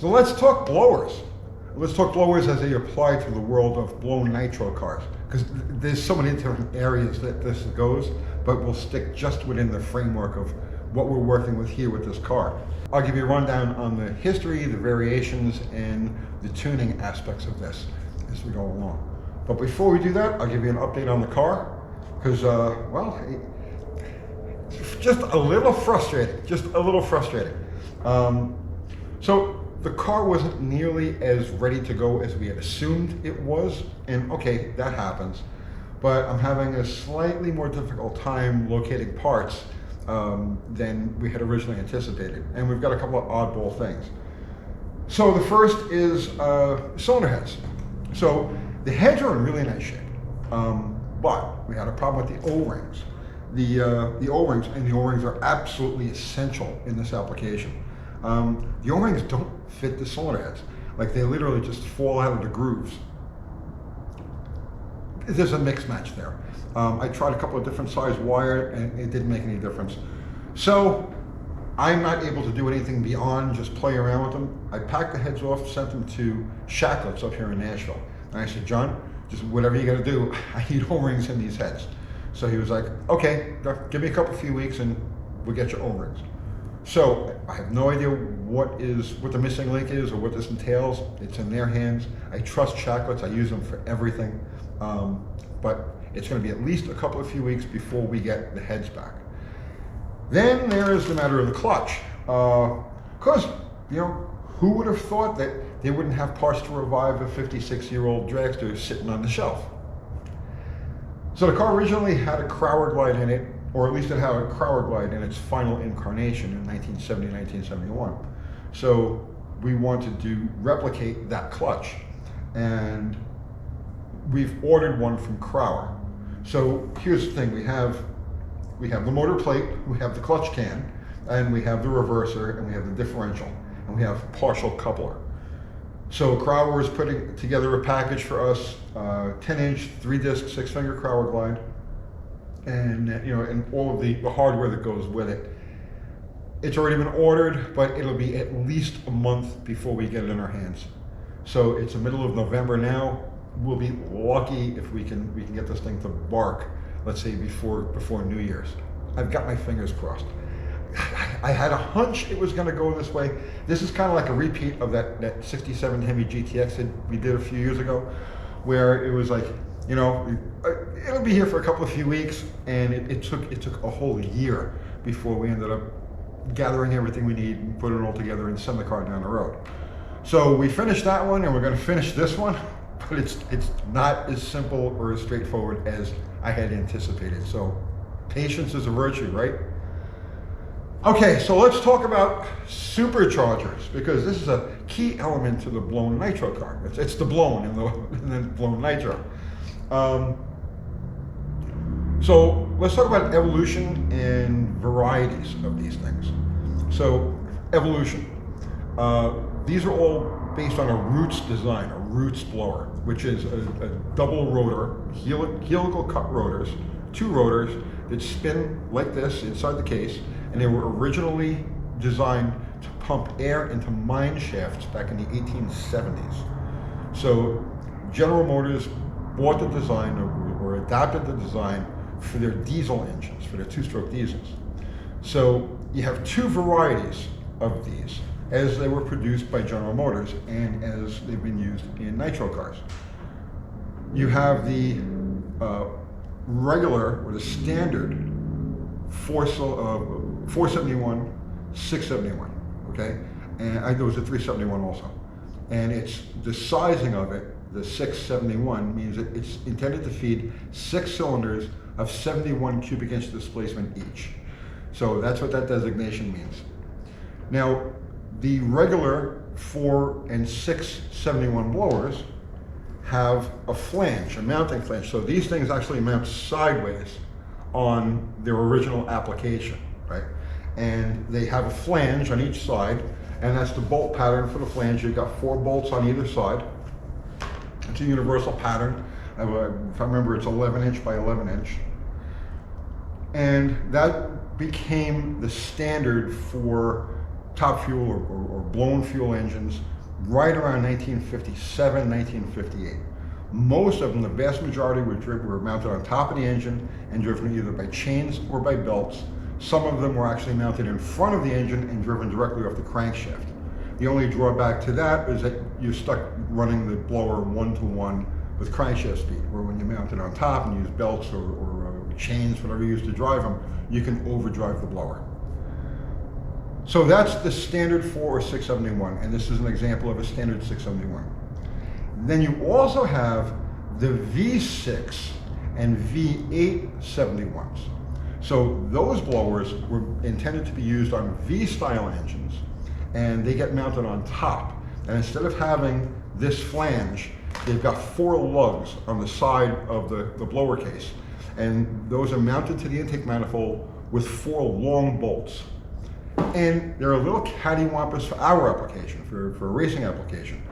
So let's talk blowers. Let's talk blowers as they apply to the world of blown nitro cars, because there's so many different areas that this goes, but we'll stick just within the framework of what we're working with here with this car. I'll give you a rundown on the history, the variations, and the tuning aspects of this as we go along. But before we do that, I'll give you an update on the car, because, well, just a little frustrating, So the car wasn't nearly as ready to go as we had assumed it was, and okay, that happens. But I'm having a slightly more difficult time locating parts than we had originally anticipated. And we've got a couple of oddball things. So the first is cylinder heads. So the heads are in really nice shape, but we had a problem with the O-rings. The O-rings, and the O-rings are absolutely essential in this application. The O-rings don't fit the cylinder heads. Like, they literally just fall out of the grooves. There's a mix match there. I tried a couple of different size wire and it didn't make any difference. So I'm not able to do anything beyond just play around with them. I packed the heads off, sent them to Shacklets up here in Nashville. And I said, John, just whatever you gotta do, I need O-rings in these heads. So he was like, okay, give me a few weeks and we'll get your O-rings. So I have no idea what the missing link is or what this entails. It's in their hands. I trust Shacklets. I use them for everything. But it's going to be at least a few weeks before we get the heads back. Then there is the matter of the clutch. Because, you know, who would have thought that they wouldn't have parts to revive a 56-year-old Dragster sitting on the shelf? So the car originally had a Crower Glide in it, or at least it had a Crower Glide in its final incarnation in 1970, 1971. So we wanted to replicate that clutch. And we've ordered one from Crower. So here's the thing, we have the motor plate, we have the clutch can, and we have the reverser, and we have the differential, and we have partial coupler. So Crower is putting together a package for us, 10-inch, 3-disc, 6-finger Crower Glide, and you know, and all of the hardware that goes with it. It's already been ordered, but it'll be at least a month before we get it in our hands. So it's the middle of November now. We'll be lucky if we can get this thing to bark, let's say before New Year's. I've got my fingers crossed. I had a hunch it was going to go this way. This is kind of like a repeat of that 67 Hemi GTX that we did a few years ago, where it was like, you know, it'll be here for a few weeks, and it took a whole year before we ended up gathering everything we need and putting it all together and send the car down the road. So we finished that one, and we're going to finish this one, but it's not as simple or as straightforward as I had anticipated. So patience is a virtue, right? Okay, so let's talk about superchargers, because this is a key element to the blown nitro car. It's the blown and then blown nitro. So let's talk about evolution and varieties of these things. So evolution. These are all based on a Roots design, a Roots blower, which is a double rotor, helical cut rotors, 2 rotors that spin like this inside the case, and they were originally designed to pump air into mine shafts back in the 1870s. So General Motors bought the design or adapted the design for their diesel engines, for their 2-stroke diesels. So you have 2 varieties of these as they were produced by General Motors and as they've been used in nitro cars. You have the regular or the standard 471, 671, okay? And there was a 371 also. And it's the sizing of it, the 671, means that it's intended to feed 6 cylinders of 71 cubic inch displacement each. So that's what that designation means. Now, the regular 4 and 671 blowers have a flange, a mounting flange. So these things actually mount sideways on their original application, right? And they have a flange on each side, and that's the bolt pattern for the flange. You've got 4 bolts on either side. It's a universal pattern. If I remember, it's 11-inch by 11-inch. And that became the standard for top fuel or blown fuel engines right around 1957, 1958. Most of them, the vast majority, were mounted on top of the engine and driven either by chains or by belts. Some of them were actually mounted in front of the engine and driven directly off the crankshaft. The only drawback to that is that you're stuck running the blower one-to-one with crankshaft speed, where when you mount it on top and use belts or chains, whatever you use to drive them, you can overdrive the blower. So that's the standard 4 or 671, and this is an example of a standard 671. Then you also have the V6 and V8 71s. So those blowers were intended to be used on V-style engines, and they get mounted on top. And instead of having this flange, they've got 4 lugs on the side of the blower case. And those are mounted to the intake manifold with 4 long bolts. And they're a little cattywampus for our application, for a racing application.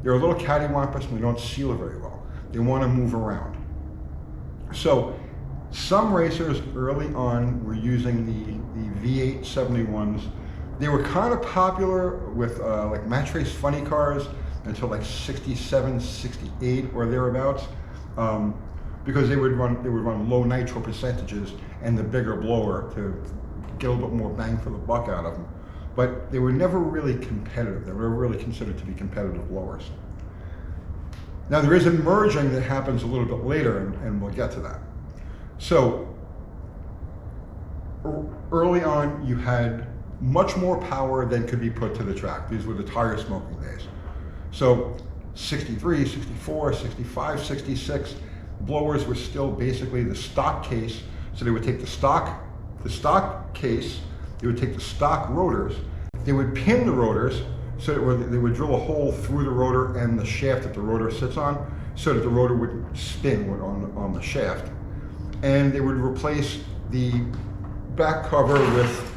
They're a little cattywampus and they don't seal very well. They want to move around. So some racers early on were using the V8 71s. They were kind of popular with like match race funny cars until like 67, 68 or thereabouts, because they would run low nitro percentages and the bigger blower to get a little bit more bang for the buck out of them. But they were never really competitive. They were never really considered to be competitive blowers. Now there is a merging that happens a little bit later, and we'll get to that. So early on, you had much more power than could be put to the track. These were the tire smoking days. So 63, 64, 65, 66, blowers were still basically the stock case. So they would take the stock case, they would take the stock rotors, they would pin the rotors so that they would drill a hole through the rotor and the shaft that the rotor sits on so that the rotor would spin on the shaft. And they would replace the back cover with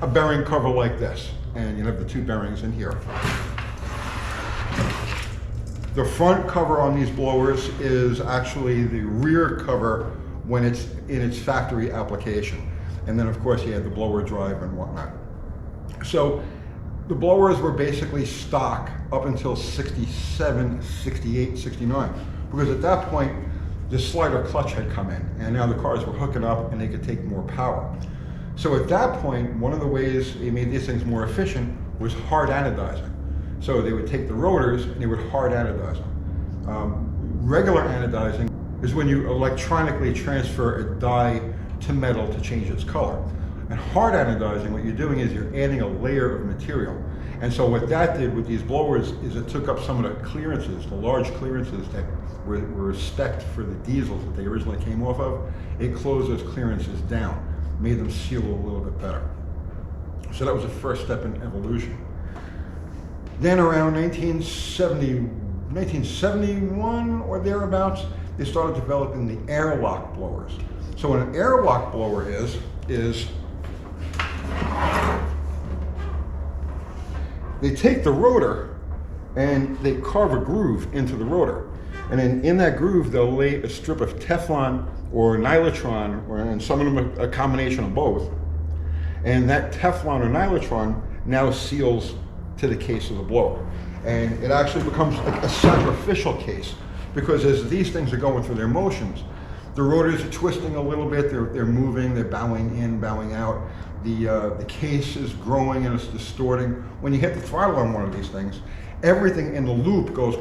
a bearing cover like this. And you have the 2 bearings in here. The front cover on these blowers is actually the rear cover when it's in its factory application. And then of course you had the blower drive and whatnot. So the blowers were basically stock up until 67, 68, 69. Because at that point, the slider clutch had come in and now the cars were hooking up and they could take more power. So at that point, one of the ways they made these things more efficient was hard anodizing. So they would take the rotors and they would hard anodize them. Regular anodizing is when you electronically transfer a dye to metal to change its color. And hard anodizing, what you're doing is you're adding a layer of material. And so what that did with these blowers is it took up some of the clearances, the large clearances that were spec'd for the diesels that they originally came off of. It closed those clearances down, made them seal a little bit better. So that was the first step in evolution. Then around 1971 or thereabouts, they started developing the airlock blowers. So what an airlock blower is they take the rotor and they carve a groove into the rotor. And then in that groove, they'll lay a strip of Teflon or Nylotron, and some of them a combination of both. And that Teflon or Nylotron now seals to the case of the blower. And it actually becomes like a sacrificial case, because as these things are going through their motions, the rotors are twisting a little bit, they're moving, they're bowing in, bowing out. The case is growing and it's distorting. When you hit the throttle on one of these things, everything in the loop goes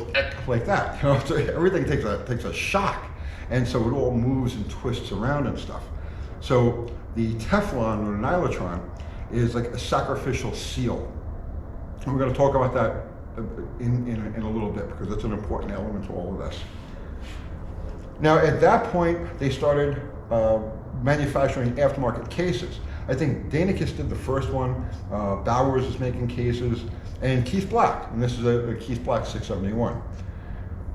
like that. You know, so everything takes a shock. And so it all moves and twists around and stuff. So the Teflon or Nylotron is like a sacrificial seal. And we're going to talk about that in a little bit, because that's an important element to all of this. Now at that point, they started manufacturing aftermarket cases. I think Danicus did the first one, Bowers is making cases, and Keith Black, and this is a Keith Black 671.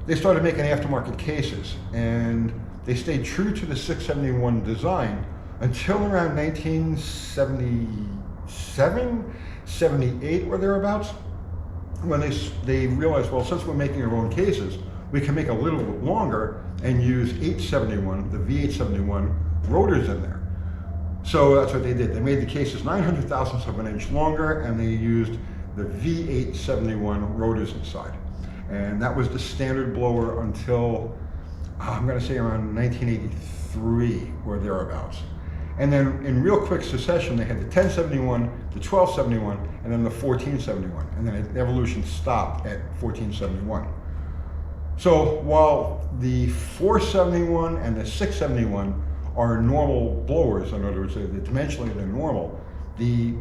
They started making aftermarket cases, and they stayed true to the 671 design until around 1977, 78 or thereabouts, when they realized, well, since we're making our own cases, we can make a little bit longer and use 871, the V871 rotors in there. So that's what they did. They made the cases 900 thousandths of an inch longer, and they used the V871 rotors inside. And that was the standard blower until, I'm gonna say around 1983 or thereabouts. And then in real quick succession, they had the 1071, the 1271, and then the 1471. And then evolution stopped at 1471. So while the 471 and the 671 are normal blowers, in other words, dimensionally they're normal, the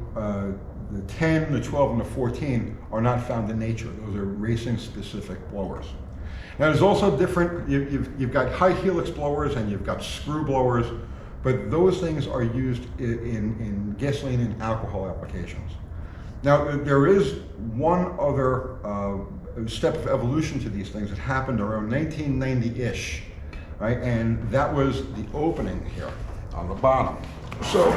10, the 12, and the 14 are not found in nature. Those are racing specific blowers. Now there's also different, you've got high helix blowers and you've got screw blowers, but those things are used in gasoline and alcohol applications. Now there is one other step of evolution to these things that happened around 1990-ish, right? And that was the opening here on the bottom. So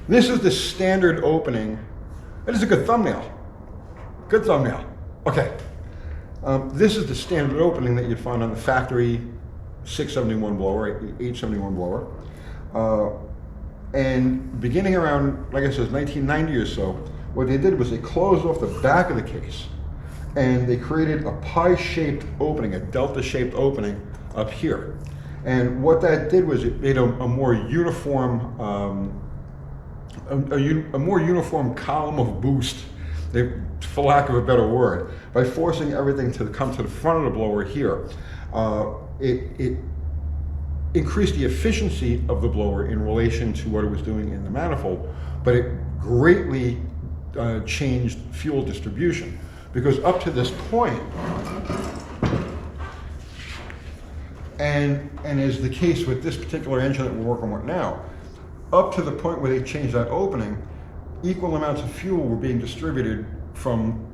this is the standard opening. That is a good thumbnail. Good thumbnail. Okay. This is the standard opening that you'd find on the factory 671 blower, 871 blower. And beginning around, like I said, 1990 or so, what they did was they closed off the back of the case and they created a pie-shaped opening, a delta-shaped opening up here. And what that did was it made a more uniform, a more uniform column of boost, for lack of a better word, by forcing everything to come to the front of the blower here. It increased the efficiency of the blower in relation to what it was doing in the manifold, but it greatly changed fuel distribution, because up to this point, and is the case with this particular engine that we're working with now, up to the point where they changed that opening, equal amounts of fuel were being distributed from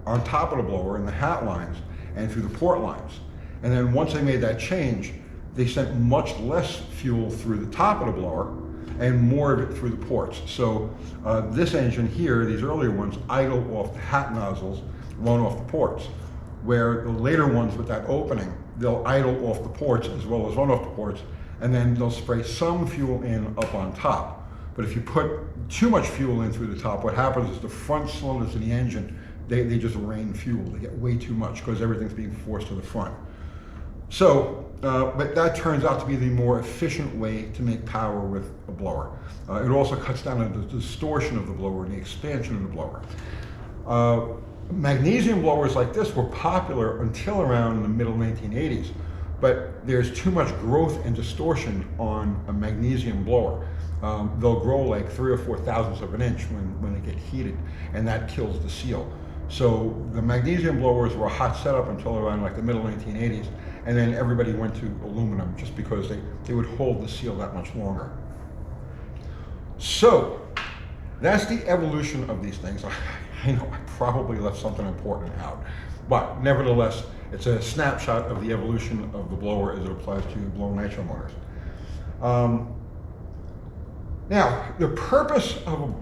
on top of the blower in the hat lines and through the port lines. And then once they made that change, they sent much less fuel through the top of the blower and more of it through the ports. So this engine here, these earlier ones, idle off the hat nozzles, run off the ports, where the later ones with that opening, they'll idle off the ports as well as run off the ports, and then they'll spray some fuel in up on top. But if you put too much fuel in through the top, what happens is the front cylinders of the engine, they just rain fuel. They get way too much because everything's being forced to the front. So, but that turns out to be the more efficient way to make power with a blower. It also cuts down on the distortion of the blower and the expansion of the blower. Magnesium blowers like this were popular until around the middle 1980s, but there's too much growth and distortion on a magnesium blower. They'll grow like 3 or 4 thousandths of an inch when they get heated, and that kills the seal. So the magnesium blowers were a hot setup until around like the middle 1980s, and then everybody went to aluminum just because they would hold the seal that much longer. So that's the evolution of these things. I know I probably left something important out, but nevertheless, it's a snapshot of the evolution of the blower as it applies to blown nitro motors. Now, the purpose of,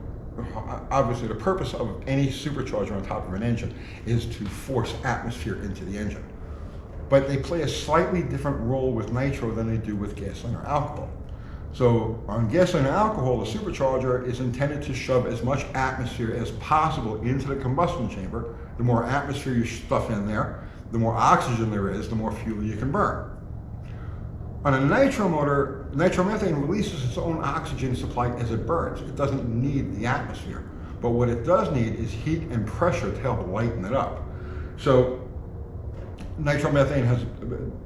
obviously the purpose of any supercharger on top of an engine is to force atmosphere into the engine. But they play a slightly different role with nitro than they do with gasoline or alcohol. So on gasoline and alcohol, the supercharger is intended to shove as much atmosphere as possible into the combustion chamber. The more atmosphere you stuff in there, the more oxygen there is, the more fuel you can burn. On a nitro motor, nitromethane releases its own oxygen supply as it burns. It doesn't need the atmosphere. But what it does need is heat and pressure to help lighten it up. So nitromethane has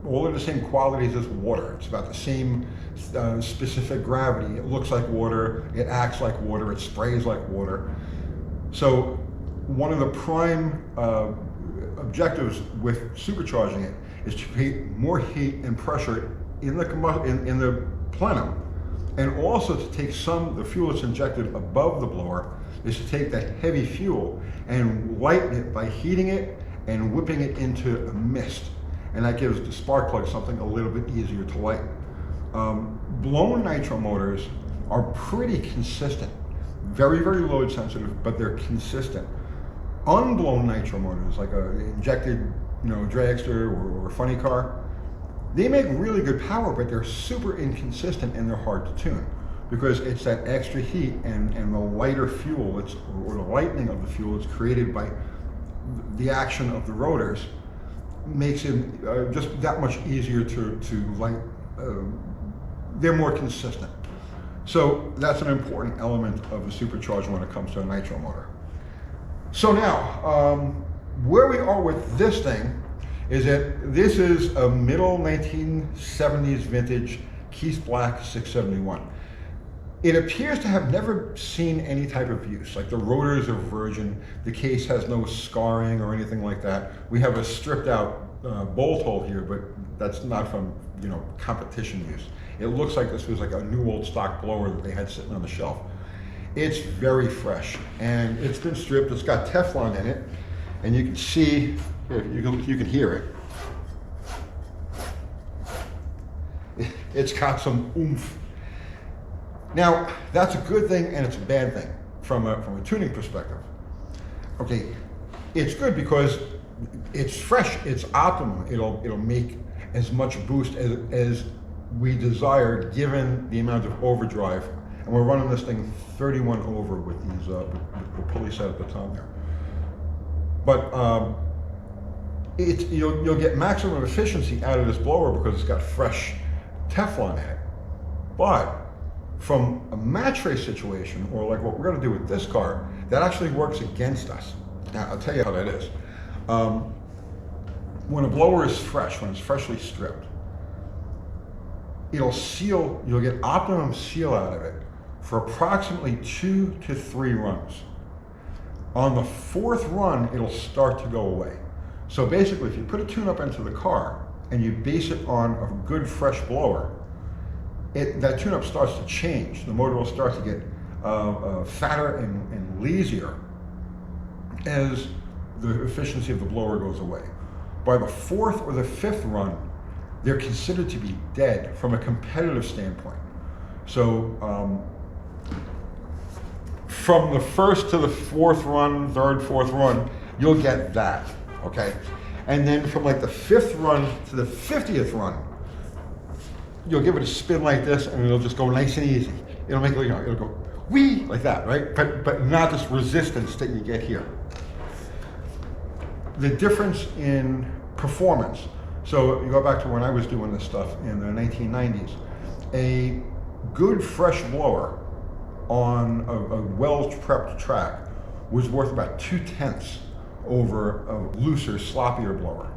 all of the same qualities as water. It's about the same specific gravity. It looks like water, it acts like water, it sprays like water. So one of the prime objectives with supercharging it is to create more heat and pressure in the plenum, and also to take the fuel that's injected above the blower is to take that heavy fuel and lighten it by heating it and whipping it into a mist, and that gives the spark plug something a little bit easier to light. Blown nitro motors are pretty consistent, very, very load sensitive, but they're consistent. Unblown nitro motors, like a injected, dragster or funny car, They make really good power, but they're super inconsistent and they're hard to tune because it's that extra heat and the lighter fuel, or the lightening of the fuel it's created by the action of the rotors makes it just that much easier to light. They're more consistent. So that's an important element of a supercharger when it comes to a nitro motor. So now, where we are with this thing is that this is a middle 1970s vintage Keith Black 671. It appears to have never seen any type of use. Like the rotors are virgin, the case has no scarring or anything like that. We have a stripped out bolt hole here, but that's not from, you know, competition use. It looks like this was like a new old stock blower that they had sitting on the shelf. It's very fresh and it's been stripped. It's got Teflon in it, and you can see, you can hear it. It's got some oomph. Now, that's a good thing and it's a bad thing from a tuning perspective. Okay, it's good because it's fresh, it's optimum. It'll make as much boost as we desire given the amount of overdrive. And we're running this thing 31 over with these the pulley set at the top there. But you'll get maximum efficiency out of this blower because it's got fresh Teflon in it. But from a match race situation, or like what we're going to do with this car, that actually works against us. Now, I'll tell you how that is. When a blower is fresh, when it's freshly stripped, it'll seal, you'll get optimum seal out of it for approximately 2 to 3 runs. On the 4th run, it'll start to go away. So basically, if you put a tune-up into the car and you base it on a good fresh blower, that tune-up starts to change. The motor will start to get fatter and lazier as the efficiency of the blower goes away. By the 4th or the 5th run, they're considered to be dead from a competitive standpoint. So from the 1st to the 4th run, 3rd, 4th run, you'll get that, okay? And then from like the 5th run to the 50th run, you'll give it a spin like this and it'll just go nice and easy. It'll make, you know, it'll go whee like that, right? But not this resistance that you get here. The difference in performance. So you go back to when I was doing this stuff in the 1990s. A good fresh blower on a well-prepped track was worth about 2/10 over a looser, sloppier blower.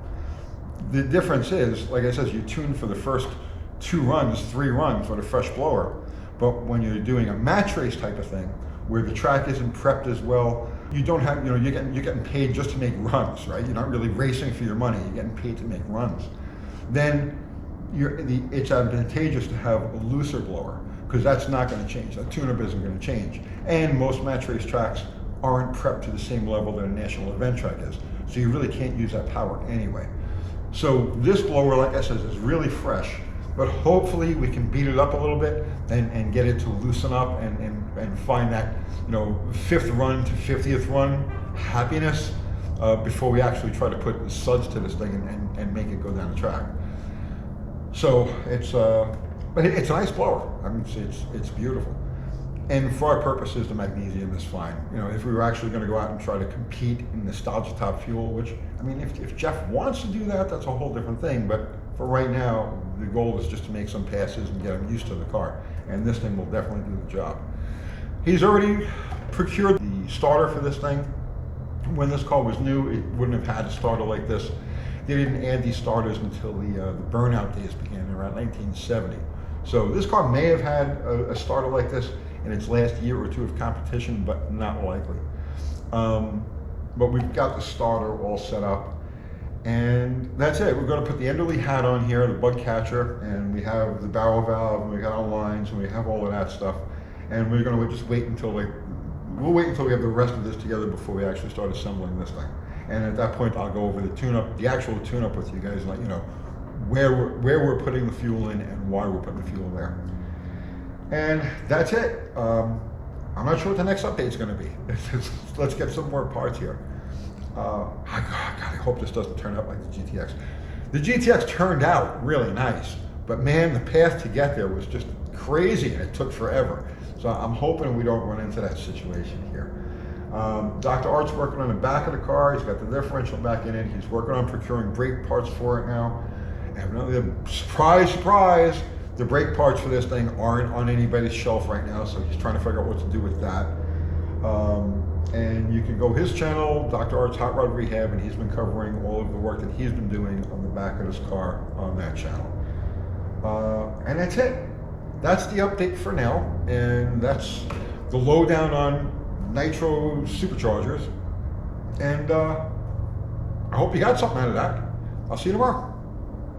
The difference is, like I said, you tune for the first 2 runs, 3 runs with a fresh blower, but when you're doing a match race type of thing, where the track isn't prepped as well, you don't have, you know, you're getting paid just to make runs, right? You're not really racing for your money, you're getting paid to make runs. Then it's advantageous to have a looser blower, because that's not going to change. That tune-up isn't going to change. And most match race tracks aren't prepped to the same level that a national event track is. So you really can't use that power anyway. So this blower, like I said, is really fresh, but hopefully we can beat it up a little bit and get it to loosen up and find that, you know, 5th run to 50th run happiness before we actually try to put suds to this thing and make it go down the track. So but it's a nice blower. I mean, it's beautiful. And for our purposes, the magnesium is fine. You know, if we were actually going to go out and try to compete in nostalgia top fuel, which, I mean, if Jeff wants to do that, that's a whole different thing. But for right now, the goal is just to make some passes and get him used to the car. And this thing will definitely do the job. He's already procured the starter for this thing. When this car was new, it wouldn't have had a starter like this. They didn't add these starters until the burnout days began around 1970. So this car may have had a starter like this in its last year or 2 of competition, but not likely. But we've got the starter all set up, and that's it. We're going to put the Enderley hat on here, the bug catcher, and we have the barrel valve, and we got our lines, and we have all of that stuff. And we're going to just wait until we'll wait until we have the rest of this together before we actually start assembling this thing. And at that point, I'll go over the tune-up, the actual tune-up with you guys, and let you know where we're putting the fuel in and why we're putting the fuel there. And that's it. I'm not sure what the next update's going to be. Let's get some more parts here. God, I hope this doesn't turn out like the GTX. The GTX turned out really nice, but man, the path to get there was just crazy and it took forever. So I'm hoping we don't run into that situation here. Dr. Art's working on the back of the car. He's got the differential back in it. He's working on procuring brake parts for it now. And really, surprise, surprise, the brake parts for this thing aren't on anybody's shelf right now, so he's trying to figure out what to do with that. And you can go his channel, Dr. Art's Hot Rod Rehab, and he's been covering all of the work that he's been doing on the back of his car on that channel. And that's it. That's the update for now, and that's the lowdown on Nitro Superchargers. And I hope you got something out of that. I'll see you tomorrow.